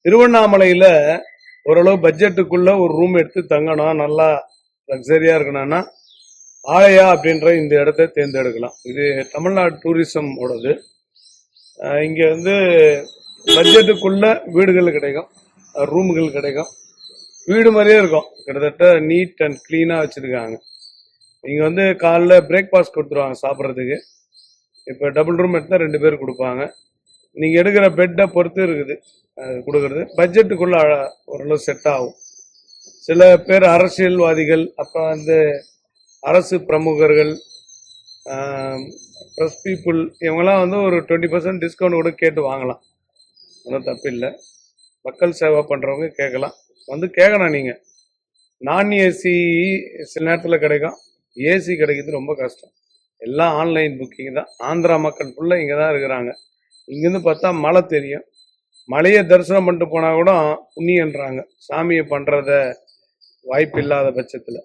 திருவண்ணாமலையில ஓரளவு பட்ஜெட்டுக்குள்ள ஒரு ரூம் எடுத்து தங்கணும், நல்லா லக்ஸரியா இருக்கணும்னா ஆலயா அப்படின்ற இந்த இடத்தை தேர்ந்தெடுக்கலாம். இது தமிழ்நாடு டூரிசம் ஓடது. இங்க வந்து பட்ஜெட்டுக்குள்ள வீடுகள் கிடைக்கும், ரூமுகள் கிடைக்கும், வீடு மாதிரியே இருக்கும். கிட்டத்தட்ட நீட் அண்ட் கிளீனா வச்சிருக்காங்க. இங்க வந்து காலைல பிரேக்ஃபாஸ்ட் கொடுத்துருவாங்க சாப்பிட்றதுக்கு. இப்போ டபுள் ரூம் எடுத்தால் 2 பேர் கொடுப்பாங்க. நீங்க எடுக்கிற பெட்டை பொறுத்து இருக்குது கொடுக்கறது. பட்ஜெட்டுக்குள்ள ஓரளவு செட் ஆகும். சில பேர் அரசியல்வாதிகள், அப்புறம் வந்து அரசு பிரமுகர்கள், ப்ரெஸ் பீப்புள், இவங்கெல்லாம் வந்து ஒரு 20% டிஸ்கவுண்ட் கூட கேட்டு வாங்கலாம். ஒன்றும் தப்பு இல்லை. மக்கள் சேவை பண்ணுறவங்க கேட்கலாம், வந்து கேட்கணும். நீங்கள் நான் ஏசி சில நேரத்தில் கிடைக்கும், ஏசி கிடைக்கிறது ரொம்ப கஷ்டம். எல்லாம் ஆன்லைன் புக்கிங் தான். ஆந்திரா மக்கள் ஃபுல்லாக இங்கே தான் இருக்கிறாங்க. இங்கேருந்து பார்த்தா மலை தெரியும். மலையை தரிசனம் பண்ணிட்டு போனால் கூட புண்ணியன்றாங்க, சாமியை பண்ணுறத வாய்ப்பு இல்லாத பட்சத்தில்.